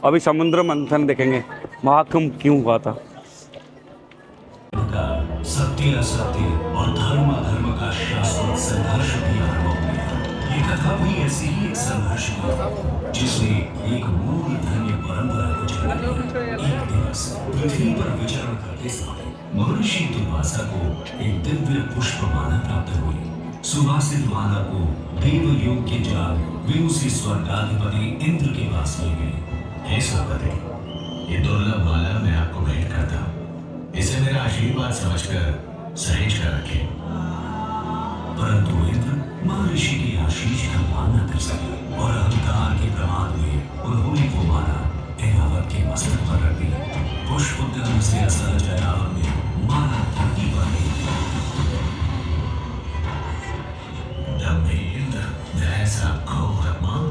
अभी समुद्र मंथन देखेंगे, महाकुंभ क्यों हुआ था। सत्य असत्य और धर्म अधर्म का शाश्वत संघर्ष भी आरंभ हो गया। ये कथा भी ऐसी ही एक संघर्ष की जिसने एक मूल धर्म परंपरा को जन्म दिया। एक दिवस पृथ्वी पर विचरण करते समय महर्षि दुर्वासा को एक दिव्य पुष्प माला प्राप्त हुई। सुवासित माला को देव योग के जाल वे उसे स्वर्गाधिपति इंद्र के पास ले गए। हे स्वर्गपति, ये दुर्लभ माला मैं आपको भेंट करता हूँ। इसे मेरा आशीर्वाद समझकर सहेज कर रखें। परंतु इंद्र महर्षि के आशीष का मान न कर सके और अहंकार के प्रमाद में उन्होंने वो माला ऐरावत के मस्तक पर रख दी। पुष्प उद्यान से असहज ऐरावत ने माला धरती पर ली। तब भी इंद्र ऐसा घोर अपमान,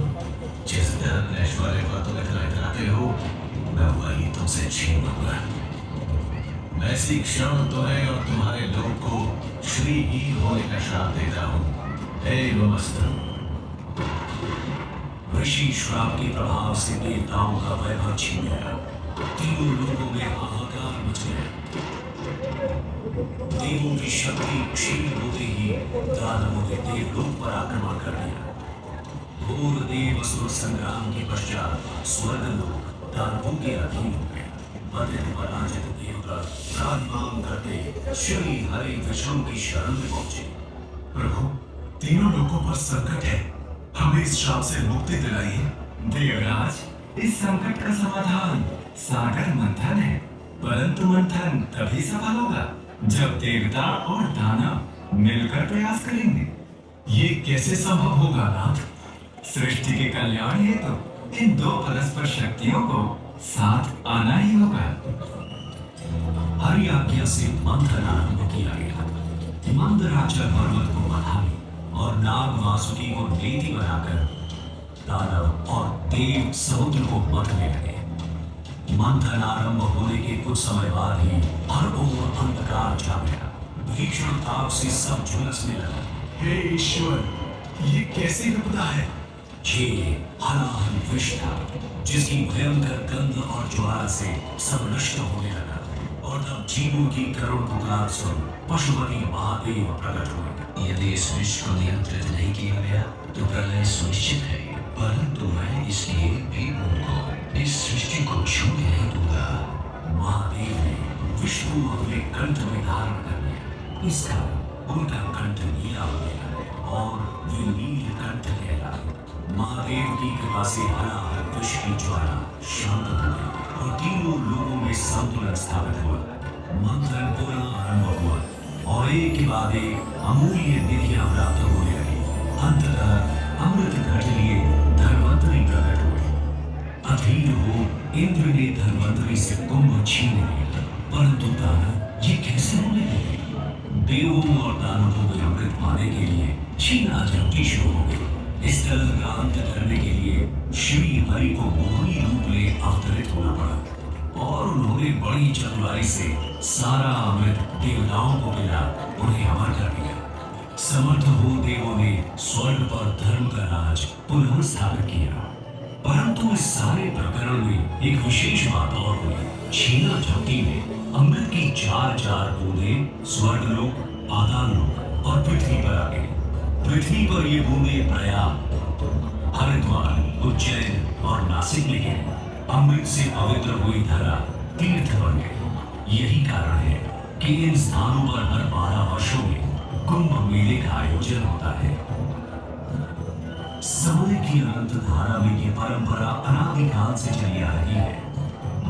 जिस धन ऐश्वर्य पर तुम इतना इतराते हो, मैं वही तुमसे छीन लूंगा। ऐसी क्षण तुम्हें और तुम्हारे लोग को श्रीहीन होने का श्राप देता हूँ। ऋषि श्राप के प्रभाव से देवताओं का वैभव छिन गया। तीनों लोगों में हाहाकार मच गया। देवों की शक्ति क्षीण होते ही दानवों ने देवलोक पर आक्रमण कर दिया। घोर देव असुर संग्राम के पश्चात स्वर्गलोक दानवों के अधीन हो गया। पराजित देवता प्राण करते श्री हरि विष्णु की शरण में पहुंचे। प्रभु, तीनों लोगों पर संकट है, हमें इस श्राप से मुक्ति दिलाइए। देवराज, इस संकट का समाधान सागर मंथन है, परंतु मंथन तभी सफल होगा जब देवता और दानव मिलकर प्रयास करेंगे। ये कैसे संभव होगा नाथ? सृष्टि के कल्याण हेतु इन दो परस्पर शक्तियों को साथ आना ही होगा। हरि आज्ञा से मंथन आरंभ किया गया। मंदराचल पर्वत को बंधाने और नाग वासुकी को नेति बनाकर दानव और देव समुद्र को मथने लगे। मंथन आरंभ होने के कुछ समय बाद ही हर ओर अंधकार छा गया। भीषण ताप से सब झुलसने लगा। हे ईश्वर, ये कैसी विपदा है? ये हलाहल विष था, जिसकी भयंकर गंध और ज्वाला से सब नष्ट होने लगा। और तब जीवों की करुण पुकार सुन पशुपति महादेव प्रकट हुए। यदि इस विष को नियंत्रित नहीं किया गया तो प्रलय सुनिश्चित है, परंतु मैं इसलिए भी उनको इस सृष्टि को छूने नहीं दूंगा। महादेव ने विष्णु अपने कंठ में धारण कर लिया। इस कारण उनका कंठ नीला हो गया और वे नीलकंठ कहलाए। महादेव की कृपा से हलाहल विष की ज्वाला शांत हो गई और तीनों लोगों में संतुलन स्थापित हुआ। मंथन पुनः आरंभ हुआ और एक के बाद एक अमूल्य निधियां प्राप्त होने लगी। अंततः अमृत घट लिए धन्वंतरि प्रकट हुए। अधीर हो इंद्र ने धन्वंतरि से कुंभ छीन लिया, परंतु दानव ये कैसे होने लगे? देवों और दानवों में अमृत पाने के लिए छीना झपटी शुरू हो गई। इस कलह का अंत करने के लिए श्री हरि को मोहनी रूप ले अवतरित होना पड़ा और उन्होंने बड़ी चतुराई से सारा अमृत देवताओं को मिला उन्हें अमर कर दिया। समर्थ हो देवों ने स्वर्ग पर धर्म का राज पुनः स्थापित किया। परंतु इस सारे प्रकरण में एक विशेष बात और हुई। छीना झपटी में अमृत की चार बूंदें स्वर्गलोक, पाताललोक और पृथ्वी पर आ गई। पृथ्वी पर ये बूंदें प्रयाग, हरिद्वार, उज्जैन और नासिक में गिरी। अमृत से पवित्र हुई धरा तीर्थ बन गई। यही कारण है कि इन स्थानों पर हर 12 वर्षों में कुंभ मेले का आयोजन होता है। समय की अनंत धारा में ये परंपरा अनादिकाल से चली आ रही है।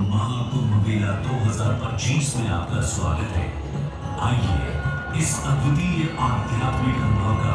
महाकुंभ मेला 2025 में आपका स्वागत है। आइए इस अद्वितीय आध्यात्मिक अनुभव का